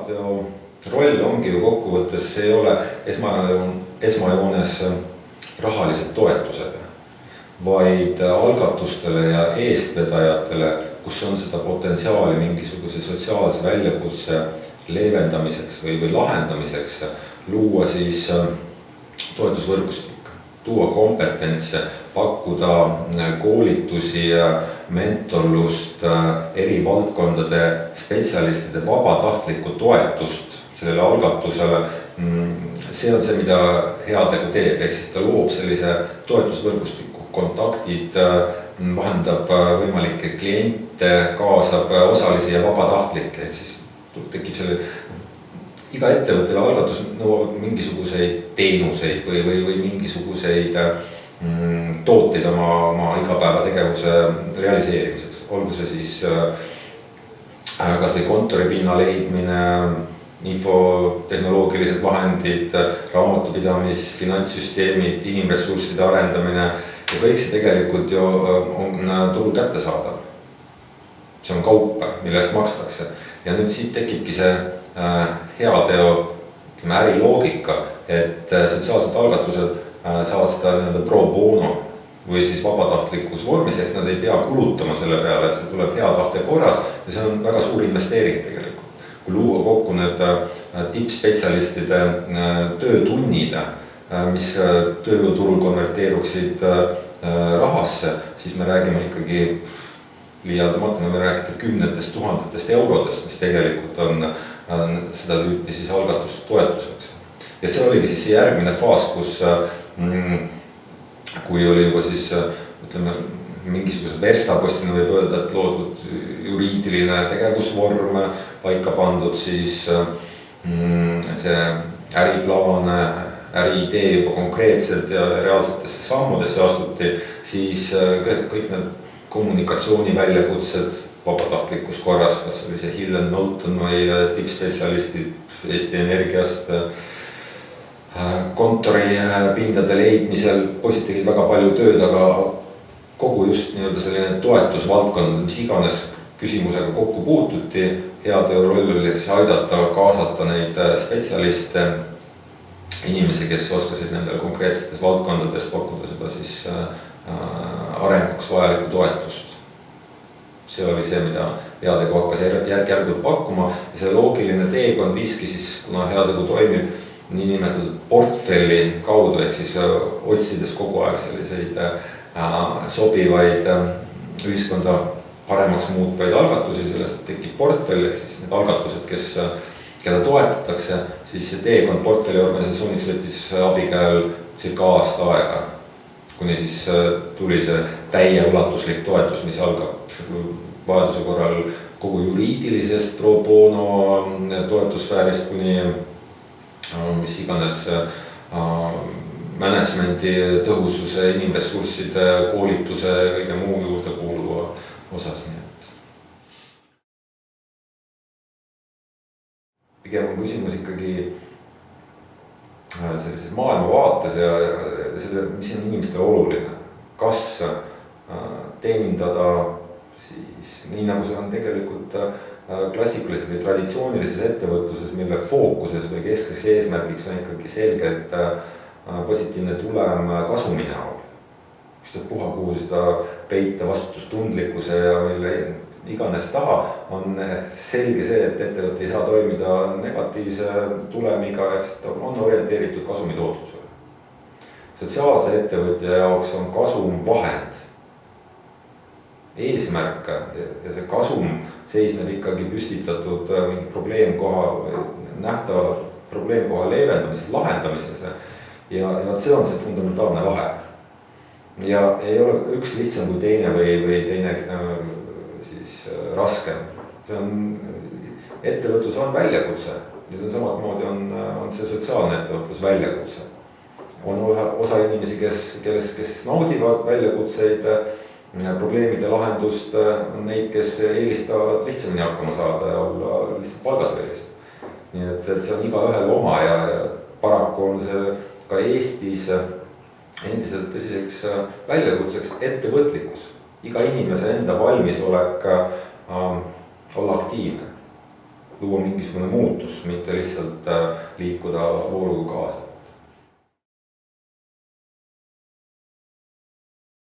heateo roll ongi ju kokkuvõttes, see ei ole esmajoones rahalised toetused, vaid algatustele ja eestvedajatele, kus on seda potentsiaali mingisuguse sotsiaalse väljakutse leevendamiseks või lahendamiseks, luua siis toetusvõrgustik, tuua kompetentse, pakkuda koolitusi, mentorlust, eri valdkondade spetsialistide vabatahtlikku toetust sellele algatusele. See on see, mida heategu teeb, ehk siis ta loob sellise toetusvõrgustiku, kontaktid, vahendab võimalikke kliente, kaasab osalisi ja vabatahtlikke, ehk siis tekib selle iga ettevõttele algatus nõuab mingisuguseid teenuseid või mingisuguseid tooteid oma igapäevategevuse realiseerimiseks. Olgu see siis kas või kontoripinna leidmine, infotehnoloogilised vahendid, raamatupidamis, finantssüsteemid, inimressursside arendamine ja kõik see tegelikult ju on turul kättesaadav. See on kaup, mille eest makstakse. Ja nüüd siit tekibki see heateo äriloogika, et sotsiaalsed algatused saavad seda pro bono või siis vabatahtlikus vormis, ehk nad ei pea kulutama selle peale, et see tuleb hea tahte korras ja see on väga suur investeering tegelikult. Kui luua kokku need tippspetsialistide töötunnid, mis tööjõuturul konverteeruksid rahasse, siis me räägime ikkagi liialdamata, me räägime kümnetest tuhandetest eurodest, mis tegelikult on seda tüüpi siis algatuste toetuseks. Ja see oligi siis see järgmine faas, kus kui oli juba siis, ütleme, mingisugused verstapostina võib öelda, et loodud juriidiline tegevusvorm, paika pandud siis see äriplaan, äriidee juba konkreetselt ja reaalsetesse sammudesse astuti, siis kõik need kommunikatsiooni väljakutsed vabatahtlikus korras, kas oli see Hill & Knowlton või tippspetsialistid Eesti Energiast, kontoripindade leidmisel poisid tegid väga palju tööd, aga kogu just nii-öelda selline toetusvaldkond, mis iganes küsimusega kokku puututi, heateo roll oli siis aidata, kaasata neid spetsialiste, inimesi, kes oskasid nendel konkreetsetes valdkondades pakkuda seda siis arenguks vajalikku toetust. See oli see, mida heategu hakkas järk-järgult pakkuma ja see loogiline teekond viiski siis, kuna heategu toimib niinimetatud portfelli kaudu, ehk siis otsides kogu aeg selliseid sobivaid ühiskonda paremaks muutvaid algatusi, sellest tekib portfell, ehk siis need algatused, keda toetatakse, siis see teekond portfelli organisatsiooniks võttis abikäel circa aasta aega, kuni siis tuli see täieulatuslik toetus, mis algab vajaduse korral kogu juriidilisest pro bono toetussfäärist kuni mis iganes managemendi tõhususe, inimressursside, koolituse ja kõige muu juurde kuuluva osas. Pigem on küsimus ikkagi sellises maailmavaates ja selle, mis on inimestele oluline. Kas teenindada siis, nii nagu see on tegelikult klassikalises või traditsioonilises ettevõtluses, mille fookuses või keskeks eesmärgiks on ikkagi selgelt positiivne tulem kasumi näol. Puha kuhu seda peita vastutustundlikkuse ja mille iganes taha on selge see, et ettevõte ei saa toimida negatiivse tulemiga, ehk on orienteeritud kasumi tootlusele. Sotsiaalse ettevõtja jaoks on kasum vahend, eesmärk ja see kasum seisneb ikkagi püstitatud mingi probleemkoha, nähtava probleemkoha leevendamises, lahendamises ja see on see fundamentaalne vahe. Ja ei ole üks lihtsam kui teine või teine siis raskem. See on, ettevõtlus on väljakutse ja see on samatmoodi on see sotsiaalne ettevõtlus väljakutse. On osa inimesi, kes naudivad väljakutseid, probleemide lahendust, on neid, kes eelistavad lihtsamini hakkama saada ja olla lihtsalt palgatöölised. Nii et see on iga ühel oma ja paraku on see ka Eestis endiselt tõsiseks väljakutseks ettevõtlikkus. Iga inimese enda valmisolek olla aktiivne. luua mingisugune muutus, mitte lihtsalt liikuda vooluga kaasa.